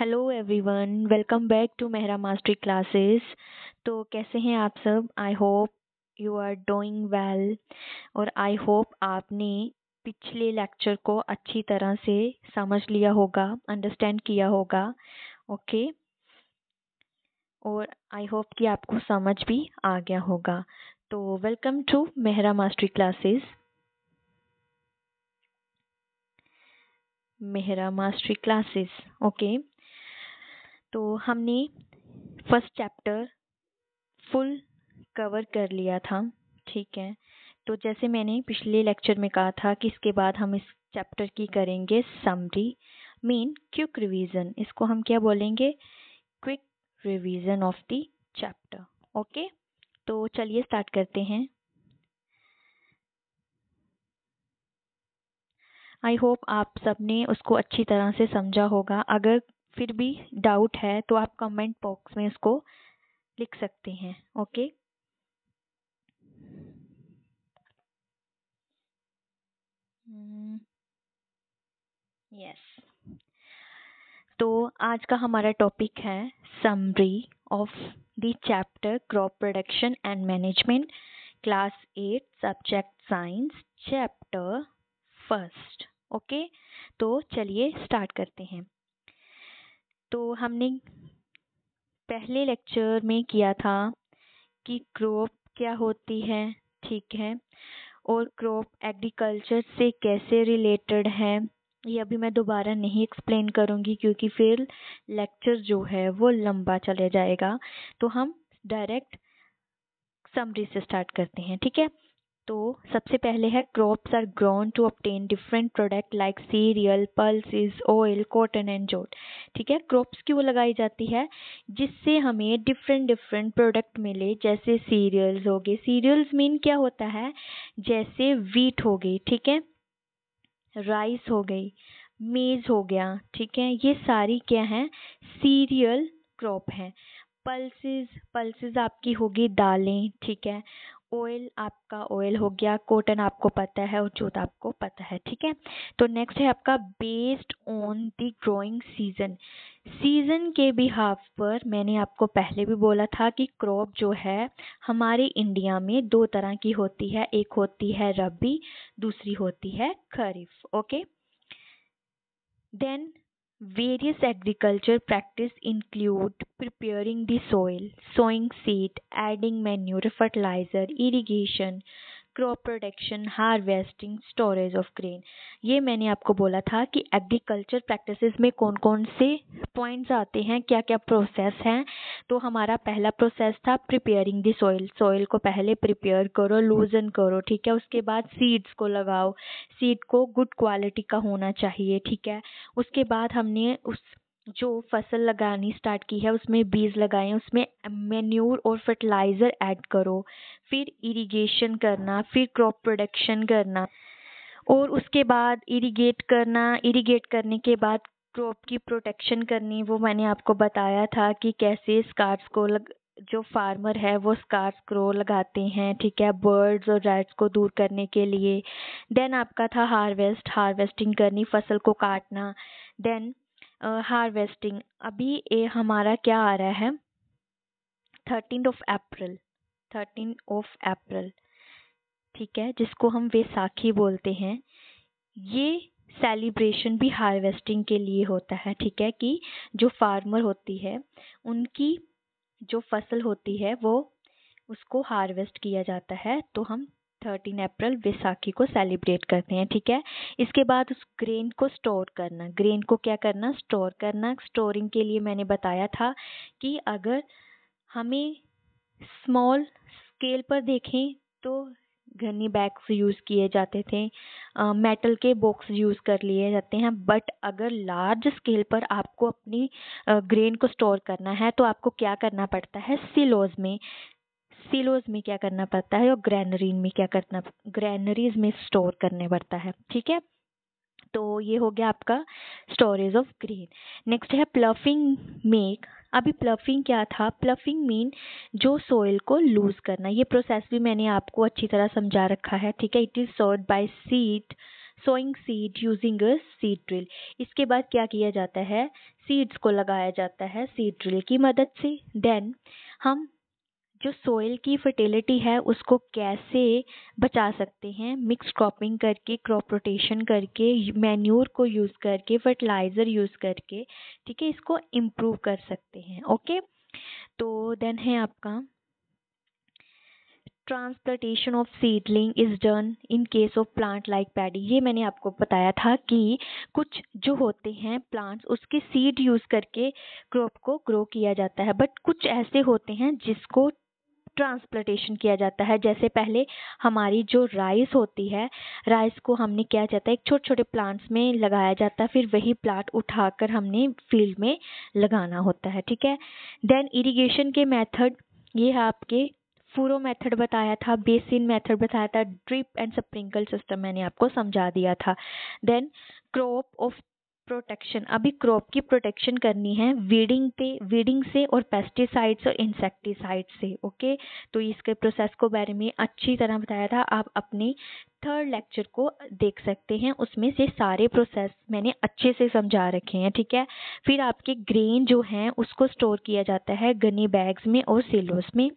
Hello everyone, welcome back to Mehra mastery classes. तो कैसे हैं आप सब? I hope you are doing well और आई होप आपने पिछले लेक्चर को अच्छी तरह से समझ लिया होगा, अंडरस्टैंड किया होगा। ओके और आई होप कि आपको समझ भी आ गया होगा। तो welcome to Mehra mastery classes. Mehra mastery classes. Okay, तो हमने फर्स्ट चैप्टर फुल कवर कर लिया था, ठीक है। तो जैसे मैंने पिछले लेक्चर में कहा था कि इसके बाद हम इस चैप्टर की करेंगे समरी, मीन क्विक रिवीजन। इसको हम क्या बोलेंगे? Quick revision of the chapter. Okay, तो चलिए स्टार्ट करते हैं। आई होप आप सबने उसको अच्छी तरह से समझा होगा। अगर फिर भी डाउट है तो आप कमेंट बॉक्स में उसको लिख सकते हैं। Okay, yes. तो आज का हमारा टॉपिक है summary of the chapter crop production and management, class 8, subject science, chapter first. Okay, तो चलिए स्टार्ट करते हैं। तो हमने पहले लेक्चर में किया था कि क्रॉप क्या होती है, ठीक है, और क्रॉप एग्रीकल्चर से कैसे रिलेटेड है। ये अभी मैं दोबारा नहीं एक्सप्लेन करूँगी क्योंकि फिर लेक्चर जो है वो लंबा चले जाएगा। तो हम डायरेक्ट समरी से स्टार्ट करते हैं, ठीक है। तो सबसे पहले है crops are grown to obtain different product like cereal, pulses, oil, cotton and jute. ठीक है, क्रॉप्स क्यों लगाई जाती है? जिससे हमें डिफरेंट डिफरेंट प्रोडक्ट मिले। जैसे सीरियल्स हो गए, सीरियल्स मीन क्या होता है? जैसे वीट हो गई, ठीक है, राइस हो गई, मेज हो गया, ठीक है, ये सारी क्या है? सीरियल क्रॉप है। पल्सेस, पल्सेस आपकी होगी दालें, ठीक है। ऑयल आपका ऑयल हो गया, कॉटन आपको पता है और जूट आपको पता है, ठीक है। तो नेक्स्ट है आपका based on the growing season. Season के बिहाफ पर मैंने आपको पहले भी बोला था कि क्रॉप जो है हमारे इंडिया में दो तरह की होती है, एक होती है रबी, दूसरी होती है खरीफ। Okay, then various agriculture practice include preparing the soil, sowing seed, adding manure, fertilizer, irrigation, crop production, harvesting, storage of grain. ये मैंने आपको बोला था कि एग्रीकल्चर प्रैक्टिसेस में कौन कौन से पॉइंट्स आते हैं, क्या क्या प्रोसेस हैं। तो हमारा पहला प्रोसेस था प्रिपेयरिंग द सॉइल। सॉइल को पहले प्रिपेयर करो, लूजन करो, ठीक है। उसके बाद सीड्स को लगाओ, सीड को गुड क्वालिटी का होना चाहिए, ठीक है। उसके बाद हमने उस जो फसल लगानी स्टार्ट की है उसमें बीज लगाए, उसमें मेन्यूर और फर्टिलाइज़र ऐड करो, फिर इरिगेशन करना, फिर क्रॉप प्रोडक्शन करना, और उसके बाद इरिगेट करना। इरिगेट करने के बाद क्रॉप की प्रोटेक्शन करनी। वो मैंने आपको बताया था कि कैसे स्कार्स को जो फार्मर है वो स्कार्स क्रो लगाते हैं, ठीक है, बर्ड्स और रैट्स को दूर करने के लिए। देन आपका था हार्वेस्टिंग करनी, फसल को काटना। देन हार्वेस्टिंग, अभी ये हमारा क्या आ रहा है? 13 ऑफ अप्रैल, 13 ऑफ अप्रैल, ठीक है, जिसको हम वैसाखी बोलते हैं। ये सेलिब्रेशन भी हार्वेस्टिंग के लिए होता है, ठीक है, कि जो फार्मर होती है उनकी जो फसल होती है वो उसको हार्वेस्ट किया जाता है। तो हम 13 अप्रैल वैसाखी को सेलिब्रेट करते हैं, ठीक है। इसके बाद उस ग्रेन को स्टोर करना। ग्रेन को क्या करना? स्टोर करना। स्टोरिंग के लिए मैंने बताया था कि अगर हमें स्मॉल स्केल पर देखें तो घनी बैग्स यूज़ किए जाते थे, मेटल के बॉक्स यूज़ कर लिए जाते हैं। बट अगर लार्ज स्केल पर आपको अपनी ग्रेन को स्टोर करना है तो आपको क्या करना पड़ता है? सिलोज में, सिलोज में क्या करना पड़ता है, और ग्रैनरी में क्या करना, ग्रैनरीज में स्टोर करने पड़ता है, ठीक है। तो ये हो गया आपका स्टोरेज ऑफ ग्रेन। नेक्स्ट है प्लफिंग मेक। अभी प्लफिंग क्या था? प्लफिंग मीन जो सोइल को लूज करना। ये प्रोसेस भी मैंने आपको अच्छी तरह समझा रखा है, ठीक है। It is sowed by sowing seed using a seed drill. इसके बाद क्या किया जाता है, सीड्स को लगाया जाता है सीड ड्रिल की मदद से। देन हम जो सोइल की फर्टिलिटी है उसको कैसे बचा सकते हैं, मिक्स क्रॉपिंग करके, क्रॉप रोटेशन करके, मैन्योर को यूज़ करके, फर्टिलाइज़र यूज़ करके, ठीक है, इसको इम्प्रूव कर सकते हैं। ओके, तो देन है आपका transplantation of seedling is done in case of plant like paddy. ये मैंने आपको बताया था कि कुछ जो होते हैं प्लांट्स उसके सीड यूज करके क्रॉप को ग्रो किया जाता है, बट कुछ ऐसे होते हैं जिसको ट्रांसप्लांटेशन किया जाता है। जैसे पहले हमारी जो राइस होती है, राइस को हमने क्या जाता है एक छोटे छोटे प्लांट्स में लगाया जाता है, फिर वही प्लांट उठाकर हमने फील्ड में लगाना होता है, ठीक है। देन इरिगेशन के मेथड, ये है आपके फूरो मेथड बताया था, बेसिन मेथड बताया था, ड्रिप एंड स्प्रिंकल सिस्टम मैंने आपको समझा दिया था। देन क्रॉप ऑफ प्रोटेक्शन, अभी क्रॉप की प्रोटेक्शन करनी है वीडिंग से और पेस्टिसाइड्स और इंसेक्टिसाइड से। ओके, तो इसके प्रोसेस को बारे में अच्छी तरह बताया था, आप अपने थर्ड लेक्चर को देख सकते हैं, उसमें से सारे प्रोसेस मैंने अच्छे से समझा रखे हैं, ठीक है। फिर आपके ग्रेन जो हैं उसको स्टोर किया जाता है गनी बैग्स में और सिलोस में।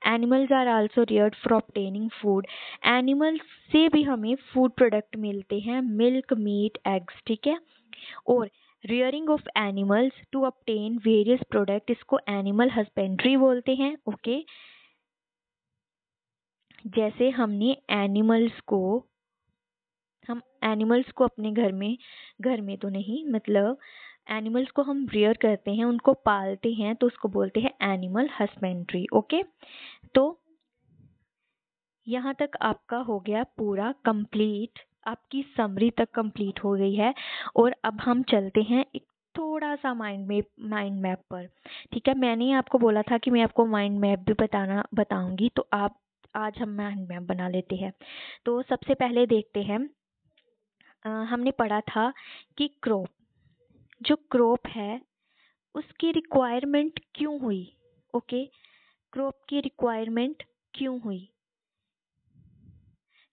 Animals are also reared for obtaining food, animals से भी हमें फूड प्रोडक्ट मिलते हैं, मिल्क, मीट, एग्स, ठीक है। और rearing of animals to obtain various product, इसको एनिमल हस्बेंड्री बोलते हैं। ओके, जैसे हम एनिमल्स को अपने घर में तो नहीं, मतलब एनिमल्स को हम रियर करते हैं, उनको पालते हैं, तो उसको बोलते हैं एनिमल हस्बेंड्री। ओके, तो यहाँ तक आपका हो गया पूरा कंप्लीट, आपकी समरी तक कंप्लीट हो गई है। और अब हम चलते हैं एक थोड़ा सा माइंड मैप पर, ठीक है। मैंने आपको बोला था कि मैं आपको माइंड मैप भी बताऊंगी, तो आप आज हम माइंड मैप बना लेते हैं। तो सबसे पहले देखते हैं, हमने पढ़ा था कि जो क्रॉप है उसकी रिक्वायरमेंट क्यों हुई। ओके, क्रॉप की रिक्वायरमेंट क्यों हुई,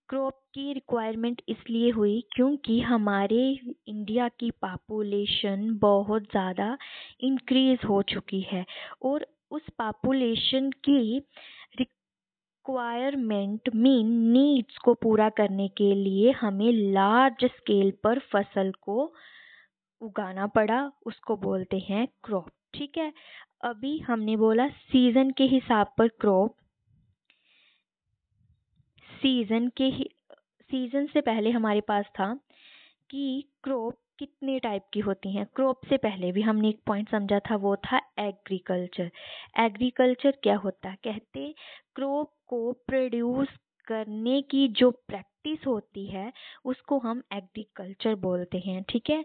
क्रॉप की रिक्वायरमेंट इसलिए हुई क्योंकि हमारे इंडिया की पॉपुलेशन बहुत ज़्यादा इंक्रीज हो चुकी है, और उस पॉपुलेशन की रिक्वायरमेंट नीड्स को पूरा करने के लिए हमें लार्ज स्केल पर फसल को उगाना पड़ा, उसको बोलते हैं क्रॉप, ठीक है। अभी हमने बोला सीजन के हिसाब पर क्रॉप, सीजन से पहले हमारे पास था कि क्रॉप कितने टाइप की होती हैं। क्रॉप से पहले भी हमने एक पॉइंट समझा था, वो था एग्रीकल्चर। एग्रीकल्चर क्या होता है, कहते क्रॉप को प्रोड्यूस करने की जो प्रैक्टिस होती है उसको हम एग्रीकल्चर बोलते हैं, ठीक है।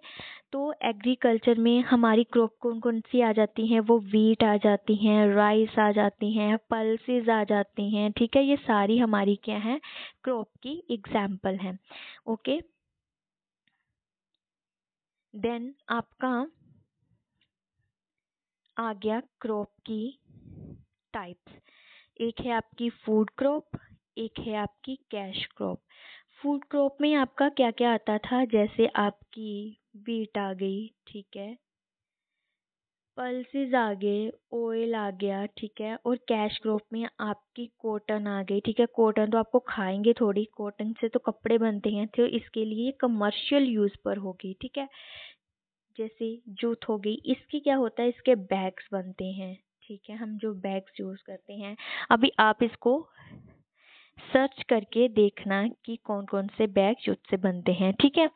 तो एग्रीकल्चर में हमारी क्रॉप कौन कौन सी आ जाती हैं, वो वीट आ जाती हैं, राइस आ जाती हैं, पल्सेस आ जाती हैं, ठीक है। ये सारी हमारी क्या है, क्रॉप की एग्जाम्पल हैं। ओके, देन आपका आ गया क्रॉप की टाइप्स। एक है आपकी फूड क्रॉप, एक है आपकी कैश क्रॉप। फूड क्रॉप में आपका क्या क्या आता था, जैसे आपकी वीट आ गई, ठीक है, पल्सेस आ गए, ऑयल आ गया, ठीक है। और कैश क्रॉप में आपकी कॉटन आ गई, ठीक है। कॉटन तो आपको खाएंगे थोड़ी, कॉटन से तो कपड़े बनते हैं, तो इसके लिए कमर्शियल यूज पर होगी, ठीक है। जैसे जूट हो गई, इसकी क्या होता है, इसके बैग्स बनते हैं, ठीक है, हम जो बैग्स यूज करते हैं। अभी आप इसको सर्च करके देखना कि कौन कौन से बैग जूट से बनते हैं, ठीक है।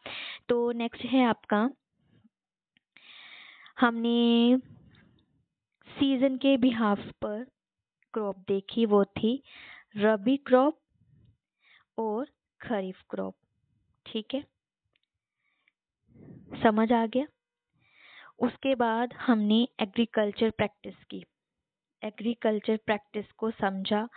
तो नेक्स्ट है आपका, हमने सीजन के बिहाफ पर क्रॉप देखी, वो थी रबी क्रॉप और खरीफ क्रॉप, ठीक है, समझ आ गया। उसके बाद हमने एग्रीकल्चर प्रैक्टिस की, एग्रीकल्चर प्रैक्टिस को समझा,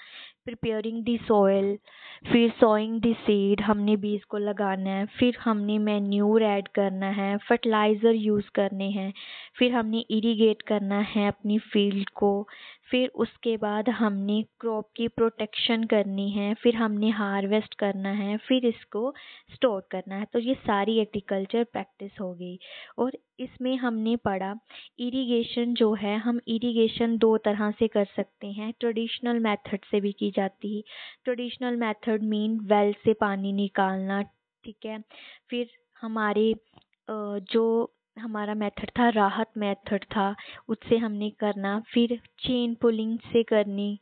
प्रिपेयरिंग द सॉइल, फिर सोइंग द सीड, हमने बीज को लगाना है, फिर हमने मैन्यूर ऐड करना है, फर्टिलाइज़र यूज़ करने हैं, फिर हमने इरिगेट करना है अपनी फील्ड को, फिर उसके बाद हमने क्रॉप की प्रोटेक्शन करनी है, फिर हमने हार्वेस्ट करना है, फिर इसको स्टोर करना है। तो ये सारी एग्रीकल्चर प्रैक्टिस हो गई। और इसमें हमने पढ़ा इरिगेशन जो है, हम इरिगेशन दो तरह से कर सकते हैं, ट्रेडिशनल मेथड से भी की जाती है। ट्रेडिशनल मेथड मीन वेल से पानी निकालना, ठीक है। फिर हमारे जो हमारा मेथड था, राहत मेथड था, उससे हमने करना। फिर चेन पुलिंग से करनी,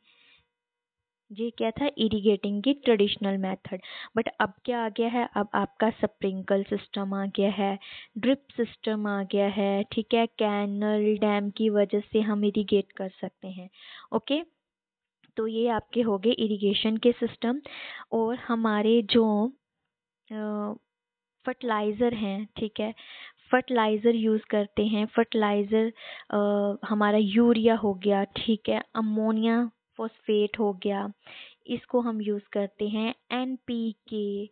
ये क्या था, इरिगेटिंग की ट्रेडिशनल मेथड। बट अब क्या आ गया है, अब आपका स्प्रिंकल सिस्टम आ गया है, ड्रिप सिस्टम आ गया है, ठीक है। कैनल डैम की वजह से हम इरिगेट कर सकते हैं। ओके, तो ये आपके हो गए इरिगेशन के सिस्टम। और हमारे जो फर्टिलाइज़र हैं, ठीक है, फर्टिलाइज़र यूज़ करते हैं। फर्टिलाइज़र हमारा यूरिया हो गया, ठीक है, अमोनिया फॉस्फेट हो गया, इसको हम यूज़ करते हैं। NPK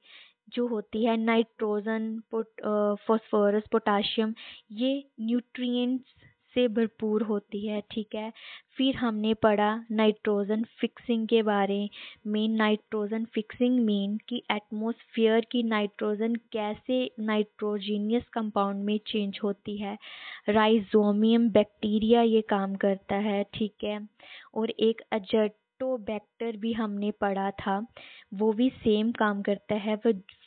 जो होती है, नाइट्रोजन, फॉस्फोरस, पोटाशियम, ये न्यूट्रिएंट्स से भरपूर होती है, ठीक है। फिर हमने पढ़ा नाइट्रोजन फिक्सिंग के बारे में। नाइट्रोजन फिक्सिंग मीन कि एटमॉस्फेयर की नाइट्रोजन कैसे नाइट्रोजीनियस कंपाउंड में चेंज होती है। राइजोमियम बैक्टीरिया ये काम करता है, ठीक है। और एक अजर्टोबैक्टर भी हमने पढ़ा था, वो भी सेम काम करता है,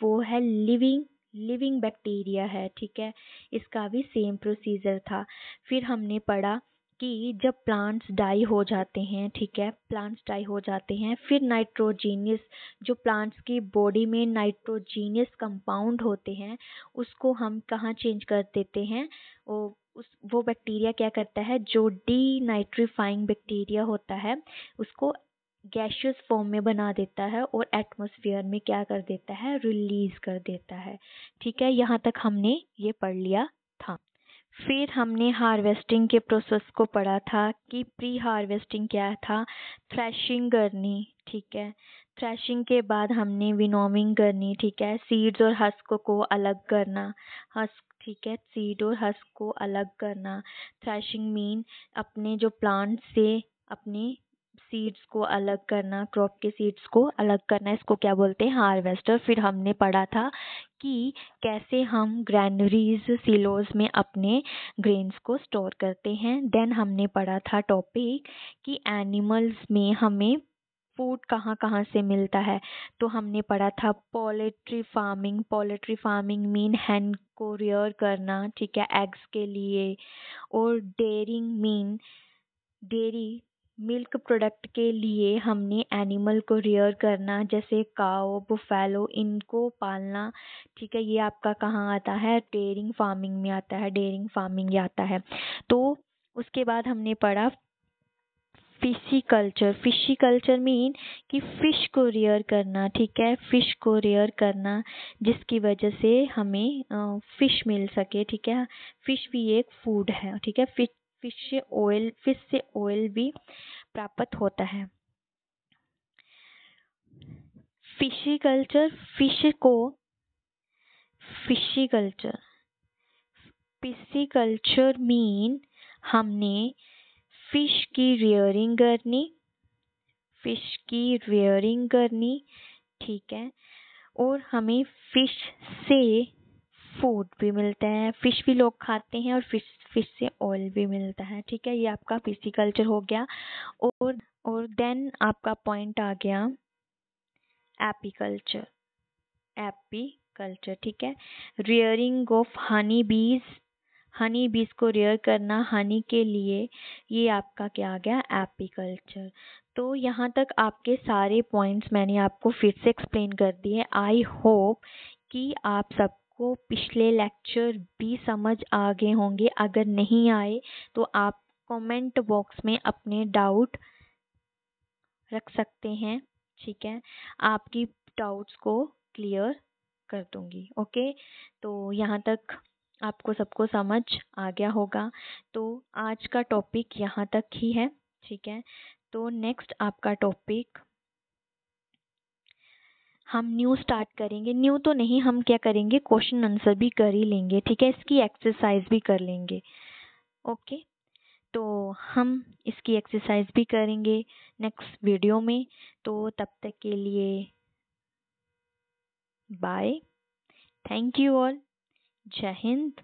वो है लिविंग बैक्टीरिया है, ठीक है। इसका भी सेम प्रोसीजर था। फिर हमने पढ़ा कि जब प्लांट्स डाई हो जाते हैं, ठीक है, प्लांट्स डाई हो जाते हैं, फिर नाइट्रोजीनियस, जो प्लांट्स की बॉडी में नाइट्रोजीनियस कंपाउंड होते हैं, उसको हम कहाँ चेंज कर देते हैं, वो बैक्टीरिया क्या करता है, जो डीनाइट्रीफाइंग बैक्टीरिया होता है, उसको गैशियस फॉर्म में बना देता है और एटमॉस्फेयर में क्या कर देता है, रिलीज कर देता है, ठीक है। यहाँ तक हमने ये पढ़ लिया था। फिर हमने हार्वेस्टिंग के प्रोसेस को पढ़ा था कि प्री हार्वेस्टिंग क्या था, थ्रेशिंग करनी, ठीक है। थ्रेशिंग के बाद हमने विनोविंग करनी, ठीक है, सीड्स और हस्क को अलग करना, हस्क, ठीक है, सीड और हस्क को अलग करना। थ्रेशिंग मीन अपने जो प्लांट से अपने सीड्स को अलग करना, क्रॉप के सीड्स को अलग करना, इसको क्या बोलते हैं, हार्वेस्टर। फिर हमने पढ़ा था कि कैसे हम ग्रैनरीज, सिलोज में अपने ग्रेन्स को स्टोर करते हैं। देन हमने पढ़ा था टॉपिक कि एनिमल्स में हमें फूड कहाँ कहाँ से मिलता है। तो हमने पढ़ा था poultry farming. Poultry farming mean hen को रियर करना, ठीक है, एग्स के लिए। और dairying mean dairy milk product के लिए हमने एनिमल को रियर करना, जैसे काओ, बुफेलो, इनको पालना, ठीक है। ये आपका कहाँ आता है, डेयरिंग फार्मिंग में आता है, डेयरिंग फार्मिंग आता है। तो उसके बाद हमने पढ़ा फिशिकल्चर। फिशिकल्चर मीन कि फिश को रियर करना, ठीक है, फिश को रियर करना, जिसकी वजह से हमें फिश मिल सके, ठीक है। फिश भी एक फूड है, ठीक है। फिश से ऑयल भी प्राप्त होता है। फिशिकल्चर, फिशिकल्चर फिशिकल्चर मीन हमने फिश की रियरिंग करनी, फिश की रियरिंग करनी, ठीक है। और हमें फिश से फूड भी मिलता है, फिश भी लोग खाते हैं, और फिश से ऑयल भी मिलता है, ठीक है। ये आपका फिशिकल्चर हो गया। और देन आपका पॉइंट आ गया एपीकल्चर। एपीकल्चर, ठीक है, रियरिंग ऑफ हनी बीज, हनी बीज को रियर करना हनी के लिए, ये आपका क्या आ गया, एपीकल्चर। तो यहाँ तक आपके सारे पॉइंट्स मैंने आपको फिर से एक्सप्लेन कर दिए। आई होप कि आप सबको पिछले लेक्चर भी समझ आ गए होंगे। अगर नहीं आए तो आप कमेंट बॉक्स में अपने डाउट रख सकते हैं, ठीक है। आपकी डाउट्स को क्लियर कर दूंगी। ओके, तो यहाँ तक आपको सबको समझ आ गया होगा। तो आज का टॉपिक यहाँ तक ही है, ठीक है। तो नेक्स्ट आपका टॉपिक हम न्यू स्टार्ट करेंगे। न्यू तो नहीं, हम क्या करेंगे, क्वेश्चन आंसर भी कर ही लेंगे, ठीक है, इसकी एक्सरसाइज भी कर लेंगे। ओके, तो हम इसकी एक्सरसाइज भी करेंगे नेक्स्ट वीडियो में। तो तब तक के लिए बाय, थैंक यू ऑल, जय हिंद।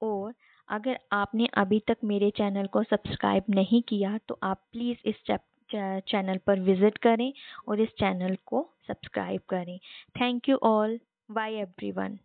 और अगर आपने अभी तक मेरे चैनल को सब्सक्राइब नहीं किया तो आप प्लीज़ इस चैनल पर विज़िट करें और इस चैनल को सब्सक्राइब करें। Thank you all, bye everyone.